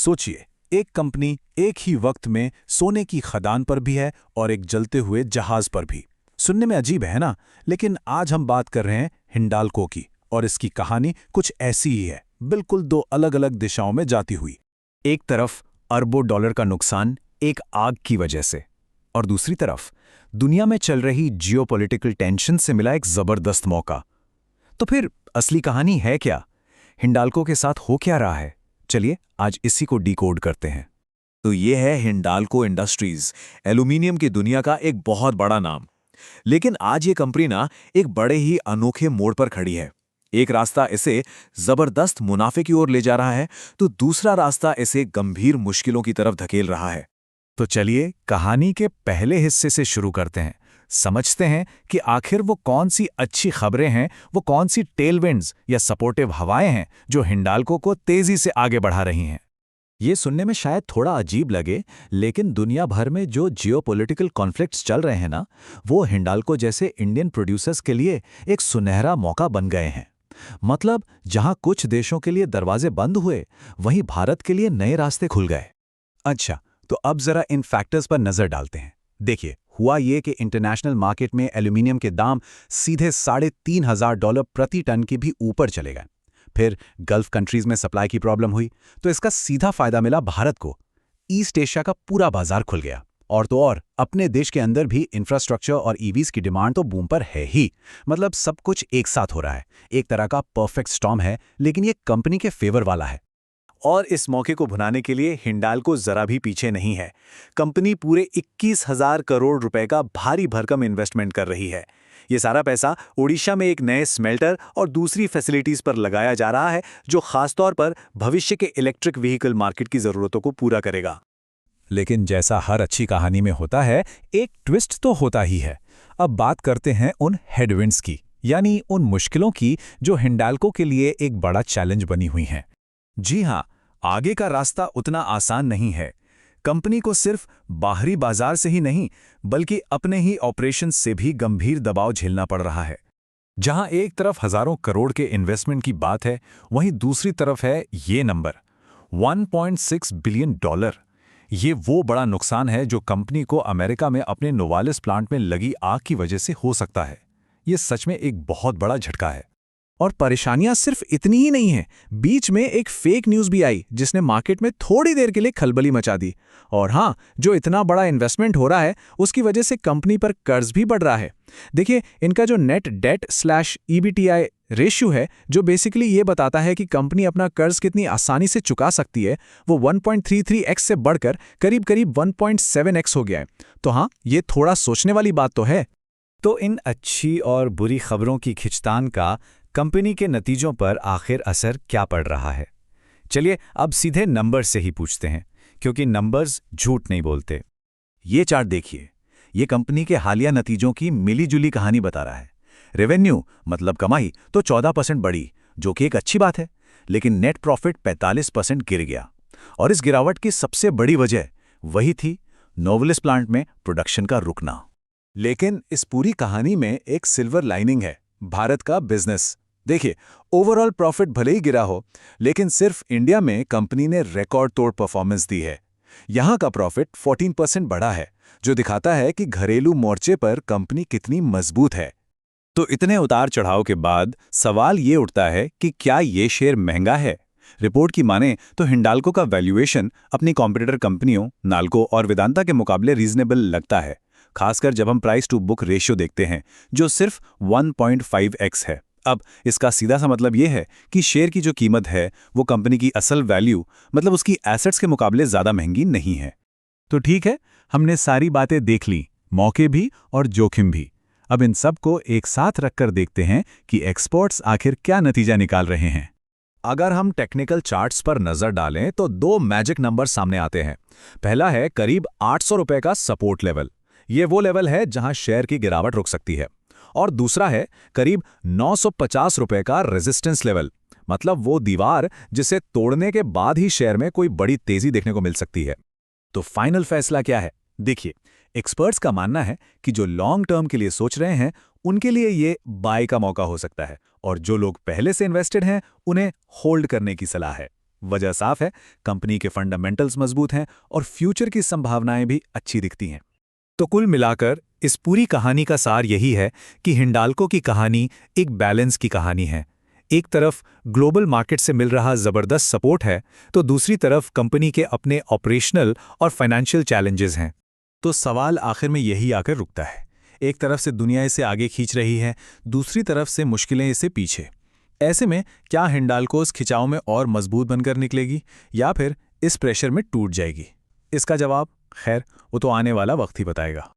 सोचिए, एक कंपनी एक ही वक्त में सोने की खदान पर भी है और एक जलते हुए जहाज पर भी। सुनने में अजीब है ना, लेकिन आज हम बात कर रहे हैं हिंडाल्को की, और इसकी कहानी कुछ ऐसी ही है, बिल्कुल दो अलग-अलग दिशाओं में जाती हुई। एक तरफ अरबों डॉलर का नुकसान एक आग की वजह से, और दूसरी तरफ दुनिया में चल रही जियोपॉलिटिकल टेंशन से मिला एक जबरदस्त मौका। तो फिर असली कहानी है क्या? हिंडाल्को के साथ हो क्या रहा है? चलिए आज इसी को डिकोड करते हैं। तो ये है हिंडाल्को इंडस्ट्रीज, एल्यूमिनियम की दुनिया का एक बहुत बड़ा नाम। लेकिन आज ये कंपनी ना एक बड़े ही अनोखे मोड़ पर खड़ी है। एक रास्ता इसे जबरदस्त मुनाफे की ओर ले जा रहा है, तो दूसरा रास्ता इसे गंभीर मुश्किलों की तरफ धकेल रहा है। तो चलिए कहानी के पहले हिस्से से शुरू करते हैं। समझते हैं कि आखिर वो कौन सी अच्छी खबरें हैं, वो कौन सी टेलविंड्स या सपोर्टिव हवाएं हैं जो हिंडाल्को को तेजी से आगे बढ़ा रही हैं। ये सुनने में शायद थोड़ा अजीब लगे, लेकिन दुनिया भर में जो जियोपॉलिटिकल कॉन्फ्लिक्ट्स चल रहे हैं ना, वो हिंडाल्को जैसे इंडियन प्रोड्यूसर्स के लिए एक सुनहरा मौका बन गए हैं। मतलब जहां कुछ देशों के लिए दरवाजे बंद हुए, वहीं भारत के लिए नए रास्ते खुल गए। अच्छा, तो अब जरा इन फैक्टर्स पर नजर डालते हैं। देखिए, हुआ ये कि इंटरनेशनल मार्केट में एल्यूमिनियम के दाम सीधे $3,500 प्रति टन के भी ऊपर चले गए। फिर गल्फ कंट्रीज में सप्लाई की प्रॉब्लम हुई, तो इसका सीधा फायदा मिला भारत को। ईस्ट एशिया का पूरा बाजार खुल गया, और तो और अपने देश के अंदर भी इंफ्रास्ट्रक्चर और ईवीज की डिमांड तो बूम पर है ही। मतलब सब कुछ एक साथ हो रहा है, एक तरह का परफेक्ट स्टॉर्म है, लेकिन ये कंपनी के फेवर वाला है। और इस मौके को भुनाने के लिए हिंडाल्को जरा भी पीछे नहीं है। कंपनी पूरे 21,000 करोड़ रुपए का भारी भरकम इन्वेस्टमेंट कर रही है। ये सारा पैसा ओडिशा में एक नए स्मेल्टर और दूसरी फैसिलिटीज पर लगाया जा रहा है, जो खासतौर पर भविष्य के इलेक्ट्रिक व्हीकल मार्केट की जरूरतों को पूरा करेगा। लेकिन जैसा हर अच्छी कहानी में होता है, एक ट्विस्ट तो होता ही है। अब बात करते हैं उन हेडविंड्स की, यानी उन मुश्किलों की जो हिंडाल्को के लिए एक बड़ा चैलेंज बनी हुई हैं। जी हाँ, आगे का रास्ता उतना आसान नहीं है। कंपनी को सिर्फ बाहरी बाजार से ही नहीं, बल्कि अपने ही ऑपरेशंस से भी गंभीर दबाव झेलना पड़ रहा है। जहां एक तरफ हजारों करोड़ के इन्वेस्टमेंट की बात है, वहीं दूसरी तरफ है ये नंबर, $1.6 बिलियन। ये वो बड़ा नुकसान है जो कंपनी को अमेरिका में अपने नोवालिस प्लांट में लगी आग की वजह से हो सकता है। ये सच में एक बहुत बड़ा झटका है। और परेशानियां सिर्फ इतनी ही नहीं हैं। बीच में एक फेक न्यूज़ भी आई जिसने मार्केट में थोड़ी देर के लिए खलबली मचा दी। और हाँ, जो इतना बड़ा इन्वेस्टमेंट हो रहा है, उसकी वजह से कंपनी पर कर्ज भी बढ़ रहा है। देखिए, इनका जो नेट डेट/ईबीटीआई रेशियो है, जो बेसिकली ये बताता है कि कंपनी अपना कर्ज कितनी आसानी से चुका सकती है, वो 1.33x से बढ़कर करीब करीब 1.7x हो गया है। तो हाँ, ये थोड़ा सोचने वाली बात तो है। तो इन अच्छी और बुरी खबरों की खिंचतान का कंपनी के नतीजों पर आखिर असर क्या पड़ रहा है? चलिए अब सीधे नंबर्स से ही पूछते हैं, क्योंकि नंबर्स झूठ नहीं बोलते। ये चार्ट देखिए, ये कंपनी के हालिया नतीजों की मिली-जुली कहानी बता रहा है। रेवेन्यू मतलब कमाई तो 14% बढ़ी, जो कि एक अच्छी बात है, लेकिन नेट प्रॉफिट 45% गिर गया। और इस गिरावट की सबसे बड़ी वजह वही थी, नोवालिस प्लांट में प्रोडक्शन का रुकना। लेकिन इस पूरी कहानी में एक सिल्वर लाइनिंग है, भारत का बिजनेस। देखिए, ओवरऑल प्रॉफिट भले ही गिरा हो, लेकिन सिर्फ इंडिया में कंपनी ने रिकॉर्ड तोड़ परफॉर्मेंस दी है। यहां का प्रॉफिट 14% बढ़ा है, जो दिखाता है कि घरेलू मोर्चे पर कंपनी कितनी मजबूत है। तो इतने उतार चढ़ाव के बाद सवाल ये उठता है कि क्या ये शेयर महंगा है? रिपोर्ट की माने तो हिंडाल्को का वैल्यूएशन अपनी कॉम्पिटिटर कंपनियों नाल्को और वेदांता के मुकाबले रीजनेबल लगता है, खासकर जब हम प्राइस टू बुक रेशियो देखते हैं, जो सिर्फ 1.5x है। अब इसका सीधा सा मतलब यह है कि शेयर की जो कीमत है, वो कंपनी की असल वैल्यू मतलब उसकी एसेट्स के मुकाबले ज़्यादा महंगी नहीं है। तो ठीक है, हमने सारी बातें देख ली, मौके भी और जोखिम भी। अब इन सब को एक साथ रखकर देखते हैं कि एक्सपर्ट्स आखिर क्या नतीजा निकाल रहे हैं। अगर हम टेक्निकल चार्ट्स पर नजर डालें तो दो मैजिक नंबर सामने आते हैं। पहला है करीब 800 रुपए का सपोर्ट लेवल। ये वो लेवल है जहां शेयर की गिरावट रुक सकती है। और दूसरा है करीब 950 रुपए का रेजिस्टेंस लेवल, मतलब वो दीवार जिसे तोड़ने के बाद ही शेयर में कोई बड़ी तेजी देखने को मिल सकती है। तो फाइनल फैसला क्या है? देखिए, एक्सपर्ट्स का मानना है कि जो लॉन्ग टर्म के लिए सोच रहे हैं, उनके लिए ये बाय का मौका हो सकता है, और जो लोग पहले से इन्वेस्टेड हैं, उन्हें होल्ड करने की सलाह है। वजह साफ है, कंपनी के फंडामेंटल्स मजबूत हैं और फ्यूचर की संभावनाएं भी अच्छी दिखती हैं। तो कुल मिलाकर इस पूरी कहानी का सार यही है कि हिंडाल्को की कहानी एक बैलेंस की कहानी है। एक तरफ ग्लोबल मार्केट से मिल रहा जबरदस्त सपोर्ट है, तो दूसरी तरफ कंपनी के अपने ऑपरेशनल और फाइनेंशियल चैलेंजेस हैं। तो सवाल आखिर में यही आकर रुकता है, एक तरफ से दुनिया इसे आगे खींच रही है, दूसरी तरफ से मुश्किलें इसे पीछे। ऐसे में क्या हिंडाल्को इस खिंचाव में और मजबूत बनकर निकलेगी या फिर इस प्रेशर में टूट जाएगी? इसका जवाब खैर वो तो आने वाला वक्त ही बताएगा।